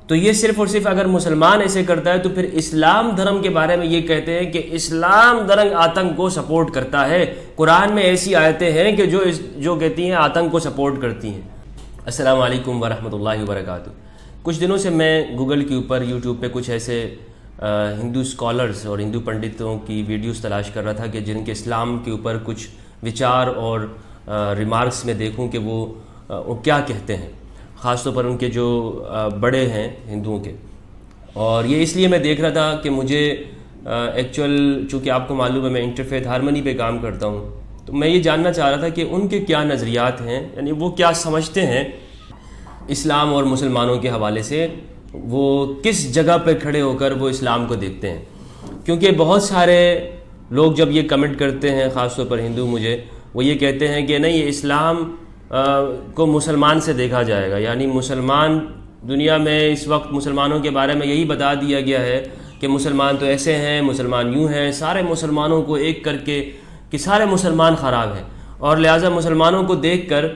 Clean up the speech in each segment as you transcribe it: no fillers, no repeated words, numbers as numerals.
تو یہ صرف اور صرف اگر مسلمان ایسے کرتا ہے تو پھر اسلام دھرم کے بارے میں یہ کہتے ہیں کہ اسلام دھرم آتنک کو سپورٹ کرتا ہے. قرآن میں ایسی آیتیں ہیں کہ جو کہتی ہیں آتنک کو سپورٹ کرتی ہیں. السلام علیکم ورحمۃ اللہ وبرکاتہ. کچھ دنوں سے میں گوگل کے اوپر یوٹیوب پہ کچھ ایسے ہندو اسکالرز اور ہندو پنڈتوں کی ویڈیوز تلاش کر رہا تھا کہ جن کے اسلام کے اوپر کچھ وچار اور ریمارکس میں دیکھوں کہ وہ کیا کہتے ہیں، خاص طور پر ان کے جو بڑے ہیں ہندوؤں کے. اور یہ اس لیے میں دیکھ رہا تھا کہ مجھے ایکچوئل چونکہ آپ کو معلوم ہے میں انٹرفیتھ ہارمنی پہ کام کرتا ہوں، تو میں یہ جاننا چاہ رہا تھا کہ ان کے کیا نظریات ہیں، یعنی وہ کیا سمجھتے ہیں اسلام اور مسلمانوں کے حوالے سے، وہ کس جگہ پہ کھڑے ہو کر وہ اسلام کو دیکھتے ہیں. کیونکہ بہت سارے لوگ جب یہ کمنٹ کرتے ہیں، خاص طور پر ہندو، مجھے وہ یہ کہتے ہیں کہ نہیں، اسلام کو مسلمان سے دیکھا جائے گا، یعنی مسلمان دنیا میں اس وقت مسلمانوں کے بارے میں یہی بتا دیا گیا ہے کہ مسلمان تو ایسے ہیں، مسلمان یوں ہیں، سارے مسلمانوں کو ایک کر کے کہ سارے مسلمان خراب ہیں، اور لہٰذا مسلمانوں کو دیکھ کر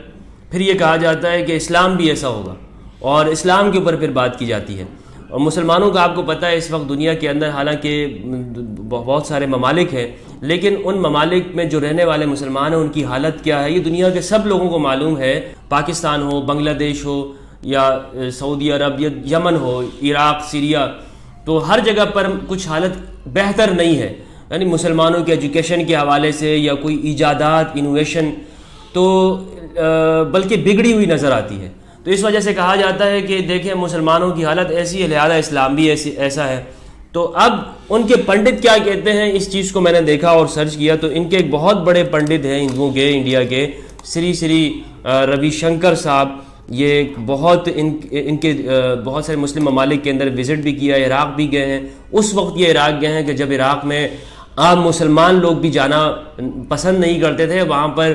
پھر یہ کہا جاتا ہے کہ اسلام بھی ایسا ہوگا، اور اسلام کے اوپر پھر بات کی جاتی ہے. اور مسلمانوں کا آپ کو پتہ ہے اس وقت دنیا کے اندر حالانکہ بہت سارے ممالک ہیں، لیکن ان ممالک میں جو رہنے والے مسلمان ہیں ان کی حالت کیا ہے یہ دنیا کے سب لوگوں کو معلوم ہے. پاکستان ہو، بنگلہ دیش ہو، یا سعودی عرب، یا یمن ہو، عراق، سیریا، تو ہر جگہ پر کچھ حالت بہتر نہیں ہے. یعنی مسلمانوں کے ایجوکیشن کے حوالے سے یا کوئی ایجادات، انوویشن، تو بلکہ بگڑی ہوئی نظر آتی ہے. تو اس وجہ سے کہا جاتا ہے کہ دیکھیں مسلمانوں کی حالت ایسی ہے، لہذا اسلام بھی ایسا ہے. تو اب ان کے پنڈت کیا کہتے ہیں، اس چیز کو میں نے دیکھا اور سرچ کیا، تو ان کے ایک بہت بڑے پنڈت ہیں ہندوؤں کے، انڈیا کے، شری روی شنکر صاحب. یہ بہت ان کے بہت سارے مسلم ممالک کے اندر وزٹ بھی کیا، عراق بھی گئے ہیں. اس وقت یہ عراق گئے ہیں کہ جب عراق میں عام مسلمان لوگ بھی جانا پسند نہیں کرتے تھے، وہاں پر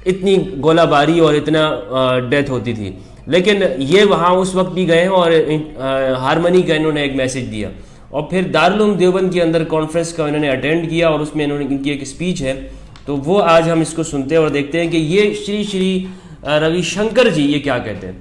اتنی گولہ باری اور اتنا ڈیتھ ہوتی تھی. لیکن یہ وہاں اس وقت بھی گئے ہیں اور ہارمنی کا انہوں نے ایک میسج دیا. اور پھر دارالعلوم دیوبند کے اندر کانفرنس کا انہوں نے اٹینڈ کیا، اور اس میں انہوں نے ان کی ایک اسپیچ ہے، تو وہ آج ہم اس کو سنتے ہیں اور دیکھتے ہیں کہ یہ شری روی شنکر جی یہ کیا کہتے ہیں.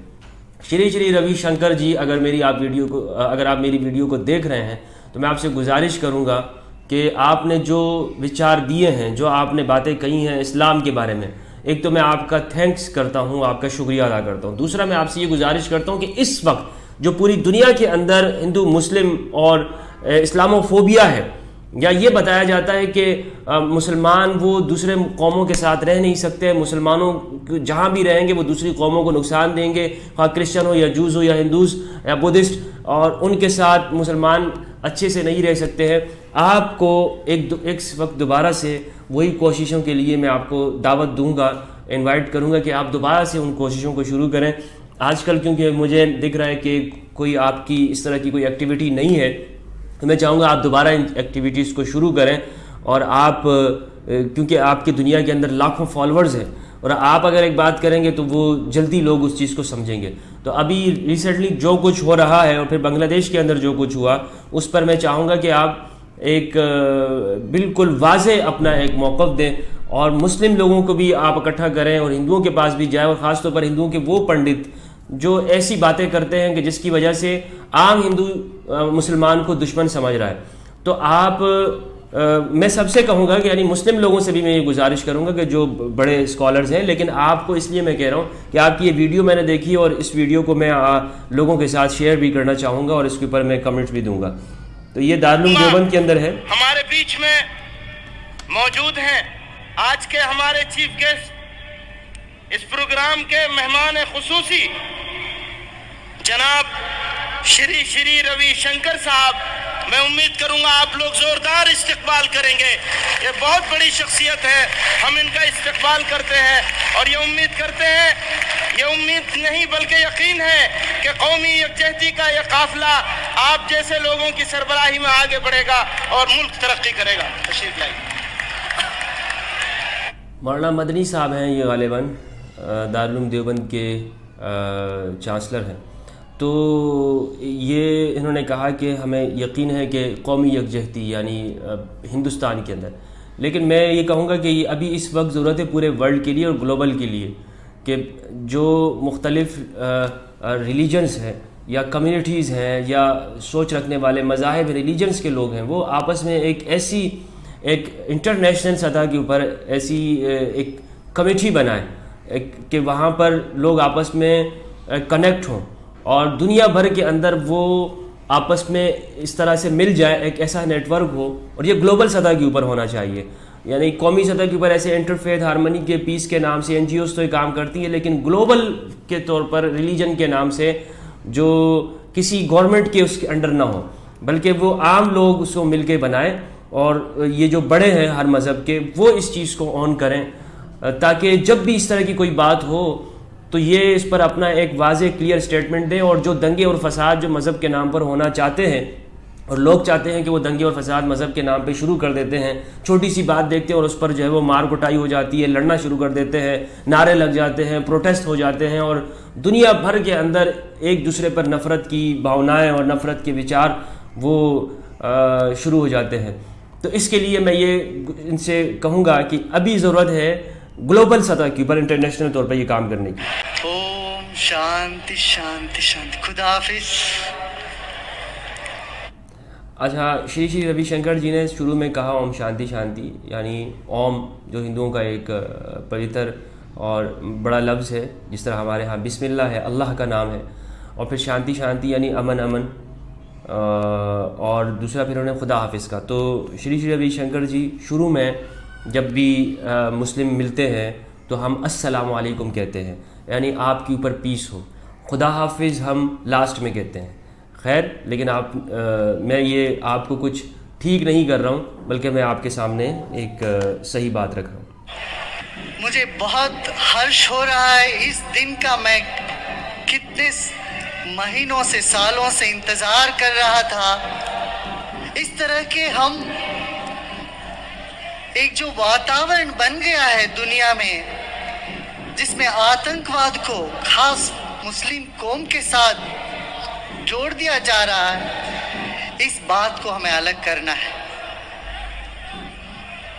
شری روی شنکر جی، اگر آپ میری ویڈیو کو دیکھ رہے ہیں تو میں آپ سے گزارش کروں گا کہ آپ نے جو وچار دیے ہیں، جو آپ نے باتیں کہی ہیں اسلام کے بارے میں، ایک تو میں آپ کا تھینکس کرتا ہوں، آپ کا شکریہ ادا کرتا ہوں. دوسرا میں آپ سے یہ گزارش کرتا ہوں کہ اس وقت جو پوری دنیا کے اندر ہندو مسلم اور اسلاموفوبیا ہے، یا یہ بتایا جاتا ہے کہ مسلمان وہ دوسرے قوموں کے ساتھ رہ نہیں سکتے، مسلمانوں جہاں بھی رہیں گے وہ دوسری قوموں کو نقصان دیں گے، خواہ کرسچن ہو یا جوز ہو یا ہندوز یا بدھسٹ، اور ان کے ساتھ مسلمان اچھے سے نہیں رہ سکتے ہیں. آپ کو ایک وقت دوبارہ سے وہی کوششوں کے لیے میں آپ کو دعوت دوں گا، انوائٹ کروں گا کہ آپ دوبارہ سے ان کوششوں کو شروع کریں. آج کل کیونکہ مجھے دکھ رہا ہے کہ کوئی آپ کی اس طرح کی کوئی ایکٹیویٹی نہیں ہے، تو میں چاہوں گا آپ دوبارہ ان ایکٹیویٹیز کو شروع کریں. اور آپ کیونکہ آپ کی دنیا کے اندر لاکھوں فالوورز ہیں، اور آپ اگر ایک بات کریں گے تو وہ جلدی لوگ اس چیز کو سمجھیں گے. تو ابھی ریسنٹلی جو کچھ ہو رہا ہے اور پھر بنگلہ دیش کے اندر جو کچھ ہوا، اس پر میں چاہوں گا کہ آپ ایک بالکل واضح اپنا ایک موقف دیں، اور مسلم لوگوں کو بھی آپ اکٹھا کریں اور ہندوؤں کے پاس بھی جائیں، اور خاص طور پر ہندوؤں کے وہ پنڈت جو ایسی باتیں کرتے ہیں کہ جس کی وجہ سے عام ہندو مسلمان کو دشمن سمجھ رہا ہے. تو آپ میں سب سے کہوں گا کہ یعنی مسلم لوگوں سے بھی میں یہ گزارش کروں گا کہ جو بڑے اسکالرز ہیں، لیکن آپ کو اس لیے میں کہہ رہا ہوں کہ آپ کی یہ ویڈیو میں نے دیکھی، اور اس ویڈیو کو میں لوگوں کے ساتھ شیئر بھی کرنا چاہوں گا، اور اس کے اوپر میں کمنٹس بھی دوں گا. تو یہ دارالعلوم دیوبند کے اندر ہے. ہمارے بیچ میں موجود ہیں آج کے ہمارے چیف گیسٹ، اس پروگرام کے مہمان خصوصی جناب شری روی شنکر صاحب. میں امید کروں گا آپ لوگ زوردار استقبال کریں گے. یہ بہت بڑی شخصیت ہے، ہم ان کا استقبال کرتے ہیں، اور یہ امید کرتے ہیں، یہ امید نہیں بلکہ یقین ہے کہ قومی یکجہتی کا یہ قافلہ آپ جیسے لوگوں کی سربراہی میں آگے بڑھے گا اور ملک ترقی کرے گا. تشریف لائیے. مولانا مدنی صاحب ہیں یہ غالباً دارالعلوم دیوبند کے چانسلر ہیں. تو یہ انہوں نے کہا کہ ہمیں یقین ہے کہ قومی یکجہتی یعنی ہندوستان کے اندر، لیکن میں یہ کہوں گا کہ ابھی اس وقت ضرورت ہے پورے ورلڈ کے لیے اور گلوبل کے لیے کہ جو مختلف ریلیجنز ہیں یا کمیونٹیز ہیں یا سوچ رکھنے والے مذاہب ریلیجنس کے لوگ ہیں، وہ آپس میں ایک انٹرنیشنل سطح کے اوپر ایسی ایک کمیٹی بنائیں کہ وہاں پر لوگ آپس میں کنیکٹ ہوں اور دنیا بھر کے اندر وہ آپس میں اس طرح سے مل جائے، ایک ایسا نیٹ ورک ہو، اور یہ گلوبل سطح کے اوپر ہونا چاہیے. یعنی قومی سطح کے اوپر ایسے انٹرفیتھ ہارمنی کے پیس کے نام سے NGOs تو یہ کام کرتی ہیں، لیکن گلوبل کے طور پر ریلیجن کے نام سے جو کسی گورنمنٹ کے اس کے انڈر نہ ہو، بلکہ وہ عام لوگ اس کو مل کے بنائیں، اور یہ جو بڑے ہیں ہر مذہب کے وہ اس چیز کو آن کریں، تاکہ جب بھی اس طرح کی کوئی بات ہو تو یہ اس پر اپنا ایک واضح کلیئر سٹیٹمنٹ دیں. اور جو دنگے اور فساد جو مذہب کے نام پر ہونا چاہتے ہیں، اور لوگ چاہتے ہیں کہ وہ دنگے اور فساد مذہب کے نام پہ شروع کر دیتے ہیں، چھوٹی سی بات دیکھتے ہیں اور اس پر جو ہے وہ مار کٹائی ہو جاتی ہے، لڑنا شروع کر دیتے ہیں، نعرے لگ جاتے ہیں، پروٹیسٹ ہو جاتے ہیں، اور دنیا بھر کے اندر ایک دوسرے پر نفرت کی بھاونائیں اور نفرت کے وچار وہ شروع ہو جاتے ہیں. تو اس کے لیے میں یہ ان سے کہوں گا کہ ابھی ضرورت ہے گلوبل سطح کے اوپر انٹرنیشنل طور پر یہ کام کرنے کی. اوم شانتی شانتی شانتی. خدا حافظ. اچھا، شری روی شنکر جی نے شروع میں کہا اوم شانتی شانتی، یعنی اوم جو ہندوؤں کا ایک پوتر اور بڑا لفظ ہے، جس طرح ہمارے ہاں بسم اللہ ہے، اللہ کا نام ہے، اور پھر شانتی شانتی یعنی امن امن، اور دوسرا پھر انہوں نے خدا حافظ کا. تو شری روی شنکر جی شروع میں جب بھی مسلم ملتے ہیں تو ہم السلام علیکم کہتے ہیں، یعنی آپ کے اوپر پیس ہو. خدا حافظ ہم لاسٹ میں کہتے ہیں. خیر، لیکن میں یہ آپ کو کچھ ٹھیک نہیں کر رہا ہوں، بلکہ میں آپ کے سامنے ایک صحیح بات رکھ رہا ہوں. مجھے بہت ہرش ہو رہا ہے اس دن کا. میں کتنے مہینوں سے سالوں سے انتظار کر رہا تھا. اس طرح کے ہم ایک جو واتاورن بن گیا ہے دنیا میں، جس میں آتنکواد کو خاص مسلم قوم کے ساتھ جوڑ دیا جا رہا ہے، اس بات کو ہمیں الگ کرنا ہے.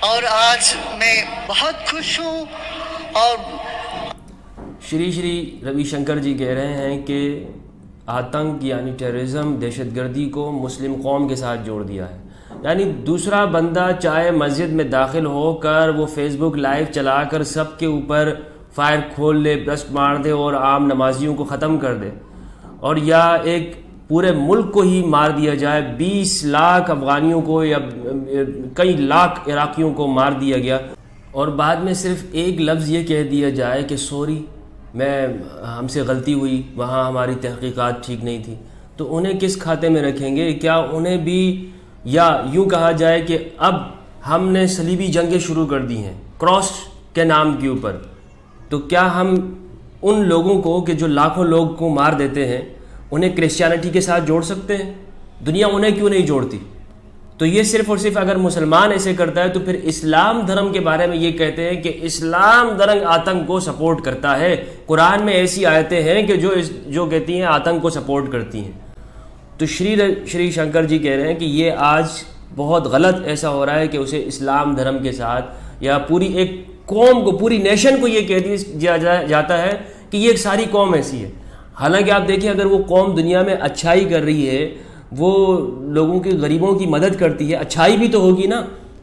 اور آج میں بہت خوش ہوں. اور شری روی شنکر جی کہہ رہے ہیں کہ آتنک یعنی ٹیررزم، دہشت گردی کو مسلم قوم کے ساتھ جوڑ دیا ہے. یعنی دوسرا بندہ چاہے مسجد میں داخل ہو کر وہ فیس بک لائیو چلا کر سب کے اوپر فائر کھول لے، برسٹ مار دے اور عام نمازیوں کو ختم کر دے، اور یا ایک پورے ملک کو ہی مار دیا جائے. 20 لاکھ افغانیوں کو یا کئی لاکھ عراقیوں کو مار دیا گیا، اور بعد میں صرف ایک لفظ یہ کہہ دیا جائے کہ سوری، ہم سے غلطی ہوئی، وہاں ہماری تحقیقات ٹھیک نہیں تھی. تو انہیں کس کھاتے میں رکھیں گے؟ کیا انہیں بھی، یا یوں کہا جائے کہ اب ہم نے صلیبی جنگیں شروع کر دی ہیں کراس کے نام کے اوپر، تو کیا ہم ان لوگوں کو کہ جو لاکھوں لوگ کو مار دیتے ہیں انہیں کرسچینٹی کے ساتھ جوڑ سکتے ہیں؟ دنیا انہیں کیوں نہیں جوڑتی؟ تو یہ صرف اور صرف اگر مسلمان ایسے کرتا ہے تو پھر اسلام دھرم کے بارے میں یہ کہتے ہیں کہ اسلام دھرم آتنک کو سپورٹ کرتا ہے. قرآن میں ایسی آیتیں ہیں کہ جو کہتی ہیں آتنک کو سپورٹ کرتی ہیں. تو شری شنکر جی کہہ رہے ہیں کہ یہ آج بہت غلط ایسا ہو رہا ہے کہ اسے اسلام دھرم کے ساتھ یا پوری ایک قوم کو، پوری نیشن کو یہ کہہ دیا جاتا ہے کہ یہ ایک ساری قوم ایسی ہے. حالانکہ آپ دیکھیں اگر وہ قوم دنیا میں اچھائی کر رہی ہے، وہ لوگوں کے غریبوں کی مدد کرتی ہے، اچھائی بھی تو ہوگی نا.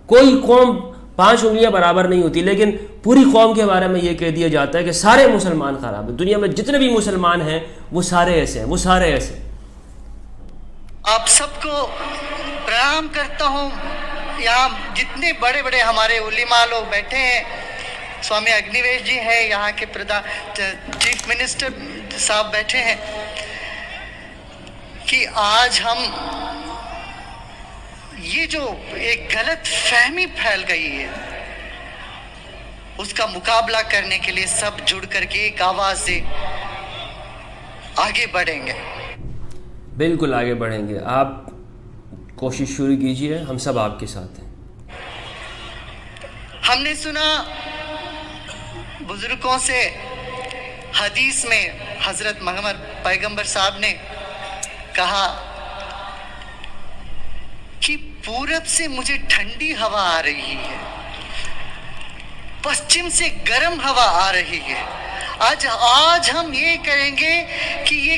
کوئی قوم 5 انگلیاں برابر نہیں ہوتی، لیکن پوری قوم کے بارے میں یہ کہہ دیا جاتا ہے کہ سارے مسلمان خراب ہیں. دنیا میں جتنے بھی مسلمان ہیں وہ سارے ایسے ہیں، وہ سارے ایسے ہیں. آپ سب کو پرنام کرتا ہوں. یہاں جتنے بڑے بڑے ہمارے علماء لوگ بیٹھے ہیں، سوامی اگنیویش جی ہیں، یہاں کے چیف منسٹر صاحب بیٹھے ہیں، کہ آج ہم یہ جو ایک غلط فہمی پھیل گئی ہے اس کا مقابلہ کرنے کے لیے سب جڑ کر کے ایک آواز سے آگے بڑھیں گے. بالکل آگے بڑھیں گے. آپ کوشش شروع کیجئے، ہم سب آپ کے ساتھ ہیں. ہم نے سنا بزرگوں سے، حدیث میں حضرت محمد پیغمبر صاحب نے کہا کہ پورب سے مجھے ٹھنڈی ہوا آ رہی ہے، پشچم سے گرم ہوا آ رہی ہے. آج ہم یہ کریں گے کہ یہ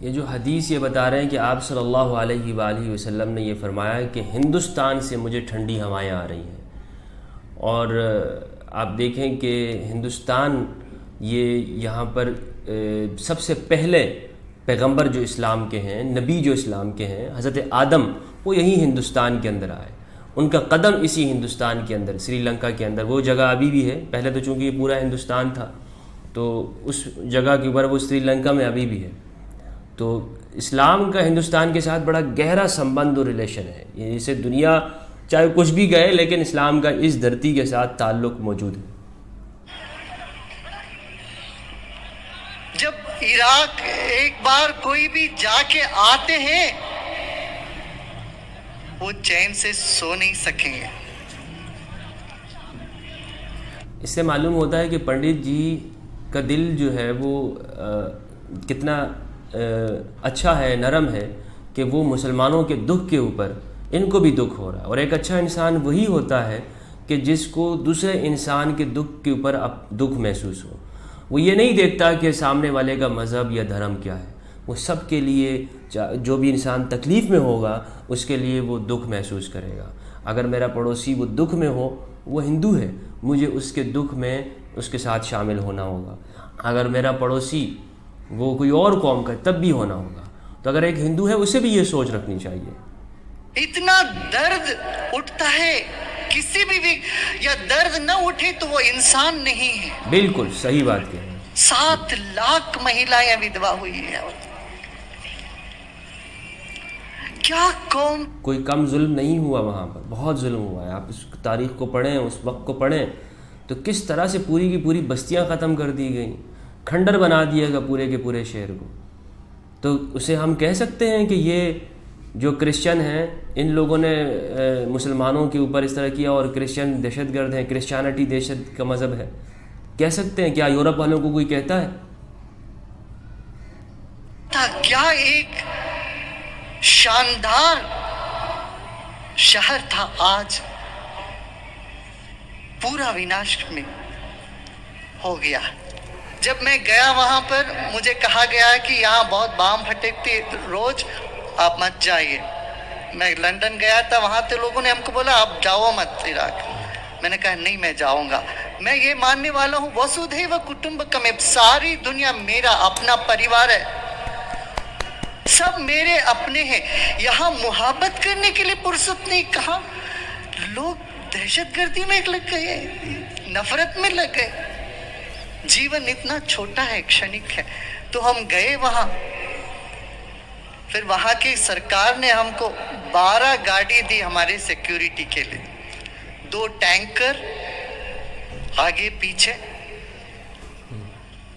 یہ جو حدیث یہ بتا رہے ہیں کہ آپ صلی اللہ علیہ وآلہ وسلم نے یہ فرمایا کہ ہندوستان سے مجھے ٹھنڈی ہوائیں آ رہی ہیں، اور آپ دیکھیں کہ ہندوستان یہ یہاں پر سب سے پہلے پیغمبر جو اسلام کے ہیں، نبی جو اسلام کے ہیں، حضرت آدم، وہ یہی ہندوستان کے اندر آئے، ان کا قدم اسی ہندوستان کے اندر، سری لنکا کے اندر وہ جگہ ابھی بھی ہے، پہلے تو چونکہ یہ پورا ہندوستان تھا تو اس جگہ کے اوپر وہ سری لنکا میں ابھی بھی ہے۔ تو اسلام کا ہندوستان کے ساتھ بڑا گہرا سمبند اور ریلیشن ہے، یعنی اسے دنیا چاہے کچھ بھی گئے لیکن اسلام کا اس دھرتی کے ساتھ تعلق موجود ہے۔ جب عراق ایک بار کوئی بھی جا کے آتے ہیں وہ چین سے سو نہیں سکیں گے۔ اس سے معلوم ہوتا ہے کہ پنڈت جی کا دل جو ہے وہ کتنا اچھا ہے، نرم ہے، کہ وہ مسلمانوں کے دکھ کے اوپر ان کو بھی دکھ ہو رہا ہے۔ اور ایک اچھا انسان وہی ہوتا ہے کہ جس کو دوسرے انسان کے دکھ کے اوپر دکھ محسوس ہو۔ وہ یہ نہیں دیکھتا کہ سامنے والے کا مذہب یا دھرم کیا ہے، وہ سب کے لیے، جو بھی انسان تکلیف میں ہوگا اس کے لیے وہ دکھ محسوس کرے گا۔ اگر میرا پڑوسی وہ دکھ میں ہو، وہ ہندو ہے، مجھے اس کے دکھ میں اس کے ساتھ شامل ہونا ہوگا۔ اگر میرا پڑوسی وہ کوئی اور قوم کا تب بھی ہونا ہوگا۔ تو اگر ایک ہندو ہے اسے بھی یہ سوچ رکھنی چاہیے۔ اتنا درد اٹھتا ہے کسی بھی یا درد نہ اٹھے تو وہ انسان نہیں ہے۔ بالکل صحیح بات کہہ رہے ہیں۔ 7 لاکھ مہیلائیں ودھوا ہوئی ہیں۔ کیا قوم، کوئی کم ظلم نہیں ہوا وہاں پر، بہت ظلم ہوا ہے۔ آپ اس تاریخ کو پڑھیں، اس وقت کو پڑھیں تو کس طرح سے پوری کی پوری بستیاں ختم کر دی گئیں، کھنڈر بنا دیا گیا پورے کے پورے شہر کو۔ تو اسے ہم کہہ سکتے ہیں کہ یہ جو کرسچن ہیں ان لوگوں نے مسلمانوں کے اوپر اس طرح کیا اور کرسچن دہشت گرد ہیں، کرسچینٹی دہشت کا مذہب ہے، کہہ سکتے ہیں؟ کیا یورپ والوں کو کوئی کہتا ہے؟ کیا ایک شاندار شہر تھا، آج پورا وناش میں ہو گیا۔ جب میں گیا وہاں پر مجھے کہا گیا کہ یہاں بہت بام پھٹکتی روز، آپ مت جائیے۔ میں لندن گیا تھا، وہاں تو لوگوں نے ہم کو بولا آپ جاؤ مت عراق۔ میں نے کہا نہیں، میں جاؤں گا۔ میں یہ ماننے والا ہوں وسودھیو کٹمبکم، ساری دنیا میرا اپنا پریوار ہے، سب میرے اپنے ہیں۔ یہاں محبت کرنے کے لیے فرصت نہیں، کہاں لوگ دہشت گردی میں لگ گئے، نفرت میں لگ گئے۔ جیون اتنا چھوٹا ہے، کشنک ہے۔ تو ہم گئے وہاں، پھر وہاں کی سرکار نے ہم کو 12 گاڑی دی ہمارے سیکیورٹی کے لیے، 2 ٹینکر آگے پیچھے،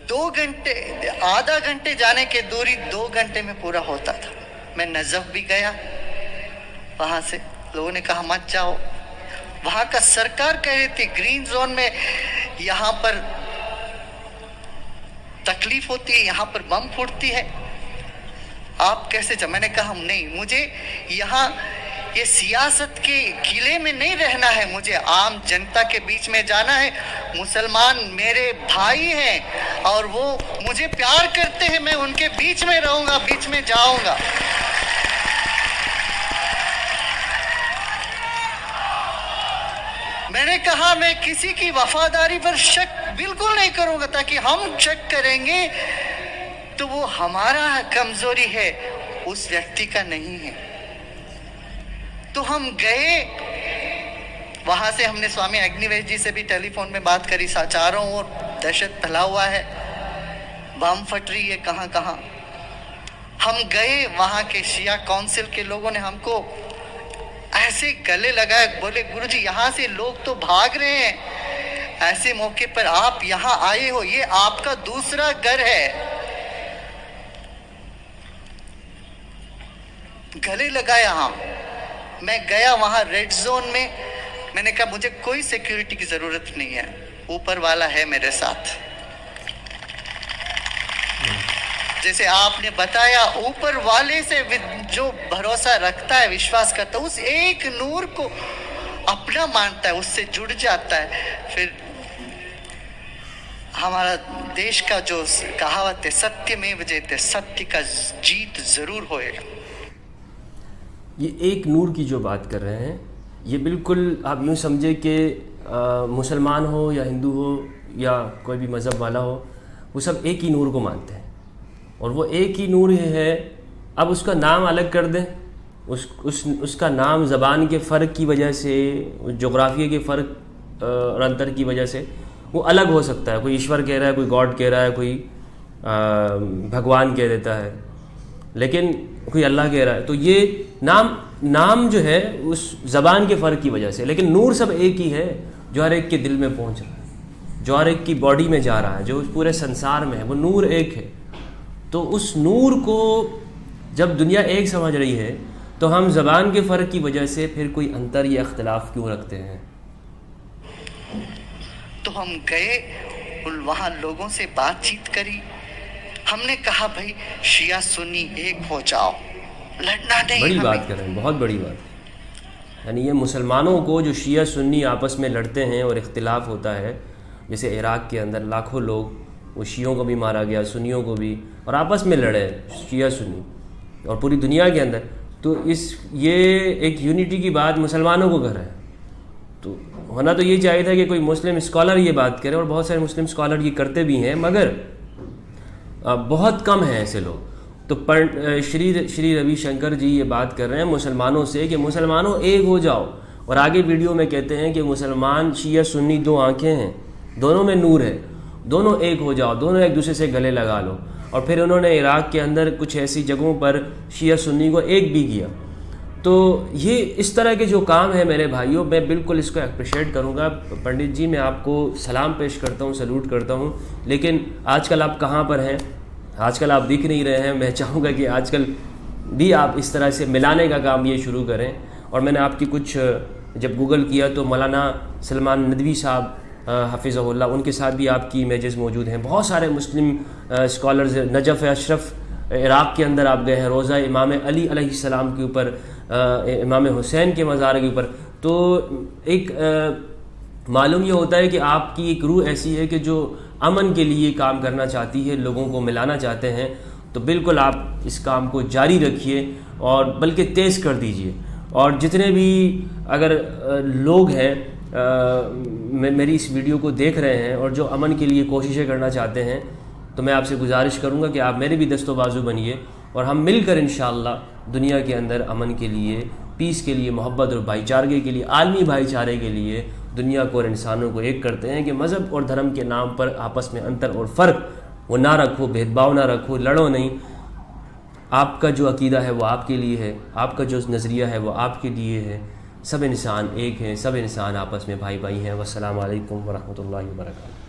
2 گھنٹے، آدھا گھنٹے جانے کے دوری 2 گھنٹے میں پورا ہوتا تھا۔ میں نجف بھی گیا، وہاں سے لوگوں نے کہا مت جاؤ۔ وہاں کا سرکار کہہ رہی تھی گرین زون میں یہاں پر تکلیف ہوتی ہے، یہاں پر بم پھوٹتی ہے، آپ کیسے جا؟ میں نے کہا نہیں، مجھے یہاں یہ سیاست کے قلعے میں نہیں رہنا ہے، مجھے عام جنتا کے بیچ میں جانا ہے۔ مسلمان میرے بھائی ہیں اور وہ مجھے پیار کرتے ہیں، میں ان کے بیچ میں رہوں گا، بیچ میں جاؤں گا۔ میں نے کہا میں کسی کی وفاداری پر شک بالکل نہیں کروں گا، تاکہ ہم شک کریں گے تو وہ ہمارا کمزوری ہے، اس ویکتی کا نہیں ہے۔ تو ہم گئے وہاں سے، ہم نے سوامی اگنیویش جی سے بھی ٹیلی فون میں بات کری، چاروں اور دہشت پھیلا ہوا ہے، بم پھٹ رہی ہے کہاں کہاں۔ ہم گئے، وہاں کے شیعہ کونسل کے لوگوں نے ہم کو ایسے گلے لگائے، بولے گرو جی یہاں سے لوگ تو بھاگ رہے ہیں، ایسے موقع پر آپ یہاں آئے ہو، یہ آپ کا دوسرا گھر ہے۔ گلے لگایا ہاں۔ میں گیا وہاں ریڈ زون میں، میں نے کہا مجھے کوئی سیکیورٹی کی ضرورت نہیں ہے، اوپر والا ہے میرے ساتھ۔ جیسے آپ نے بتایا اوپر والے سے جو بھروسہ رکھتا ہے، وشواس کرتا ہے، اس ایک نور کو اپنا مانتا ہے، اس سے جڑ جاتا ہے، پھر ہمارا دیش کا جو کہاوت ہے ستیہ میو جیتے، ستیہ کا جیت ضرور ہوئے گا۔ یہ ایک نور کی جو بات کر رہے ہیں، یہ بالکل آپ یوں سمجھے کہ مسلمان ہو یا ہندو ہو یا کوئی بھی مذہب والا ہو، وہ سب ایک ہی نور کو مانتے ہیں، اور وہ ایک ہی نور ہی ہے۔ اب اس کا نام الگ کر دیں، اس کا نام زبان کے فرق کی وجہ سے، جغرافیے کے فرق اور انتر کی وجہ سے وہ الگ ہو سکتا ہے۔ کوئی ایشور کہہ رہا ہے، کوئی گاڈ کہہ رہا ہے، کوئی بھگوان کہہ دیتا ہے، لیکن کوئی اللہ کہہ رہا ہے۔ تو یہ نام جو ہے اس زبان کے فرق کی وجہ سے، لیکن نور سب ایک ہی ہے، جو ہر ایک کے دل میں پہنچ رہا ہے، جو ہر ایک کی باڈی میں جا رہا ہے، جو پورے سنسار میں ہے، وہ نور ایک ہے۔ تو اس نور کو جب دنیا ایک سمجھ رہی ہے تو ہم زبان کے فرق کی وجہ سے پھر کوئی انتر یا اختلاف کیوں رکھتے ہیں؟ تو ہم گئے وہاں لوگوں سے بات چیت کری، ہم نے کہا بھائی شیعہ سنی ایک ہو جاؤ، لڑنا نہیں۔ بڑی بات کر رہے ہیں، بہت بڑی بات۔ یعنی یہ مسلمانوں کو جو شیعہ سنی آپس میں لڑتے ہیں اور اختلاف ہوتا ہے، جیسے عراق کے اندر لاکھوں لوگ، وہ شیعوں کو بھی مارا گیا، سنیوں کو بھی، اور آپس میں لڑے شیعہ سنی اور پوری دنیا کے اندر، تو یہ ایک یونٹی کی بات مسلمانوں کو کر رہے ہیں۔ تو ہونا تو یہ چاہیے تھا کہ کوئی مسلم اسکالر یہ بات کرے، اور بہت سارے مسلم اسکالر یہ کرتے بھی ہیں، مگر بہت کم ہیں ایسے لوگ۔ تو شری روی شنکر جی یہ بات کر رہے ہیں مسلمانوں سے کہ مسلمانوں ایک ہو جاؤ، اور آگے ویڈیو میں کہتے ہیں کہ مسلمان شیعہ سنی دو آنکھیں ہیں، دونوں میں نور ہے، دونوں ایک ہو جاؤ، دونوں ایک دوسرے سے گلے لگا لو۔ اور پھر انہوں نے عراق کے اندر کچھ ایسی جگہوں پر شیعہ سنی کو ایک بھی کیا۔ تو یہ اس طرح کے جو کام ہے میرے بھائیوں، میں بالکل اس کو اپریشیٹ کروں گا۔ پنڈت جی میں آپ کو سلام پیش کرتا ہوں، سلوٹ کرتا ہوں، لیکن آج کل آپ کہاں پر ہیں؟ آج کل آپ دکھ نہیں رہے ہیں۔ میں چاہوں گا کہ آج کل بھی آپ اس طرح سے ملانے کا کام یہ شروع کریں۔ اور میں نے آپ کی کچھ جب گوگل کیا تو مولانا سلمان ندوی صاحب حفظہ اللہ، ان کے ساتھ بھی آپ کی امیجز موجود ہیں۔ بہت سارے Muslim scholars, Najaf Ashraf Iraq کے اندر آپ گئے ہیں، روضہ امام علی علیہ السلام کے اوپر، امام حسین کے مزار کے اوپر۔ تو ایک معلوم یہ ہوتا ہے کہ آپ کی ایک روح ایسی ہے کہ جو امن کے لیے کام کرنا چاہتی ہے، لوگوں کو ملانا چاہتے ہیں۔ تو بالکل آپ اس کام کو جاری رکھیے اور بلکہ تیز کر دیجیے۔ اور جتنے بھی اگر لوگ ہیں میری اس ویڈیو کو دیکھ رہے ہیں اور جو امن کے لیے کوششیں کرنا چاہتے ہیں، تو میں آپ سے گزارش کروں گا کہ آپ میرے بھی دست و بازو بنیے، اور ہم مل کر انشاءاللہ دنیا کے اندر امن کے لیے، پیس کے لیے، محبت اور بھائی چارگی کے لیے، عالمی بھائی چارے کے لیے دنیا کو اور انسانوں کو ایک کرتے ہیں کہ مذہب اور دھرم کے نام پر آپس میں انتر اور فرق وہ نہ رکھو، بھید بھاؤ نہ رکھو، لڑو نہیں۔ آپ کا جو عقیدہ ہے وہ آپ کے لیے ہے، آپ کا جو نظریہ ہے وہ آپ کے لیے ہے۔ سب انسان ایک ہیں، سب انسان آپس میں بھائی بھائی ہیں۔ والسلام علیکم ورحمۃ اللہ وبرکاتہ۔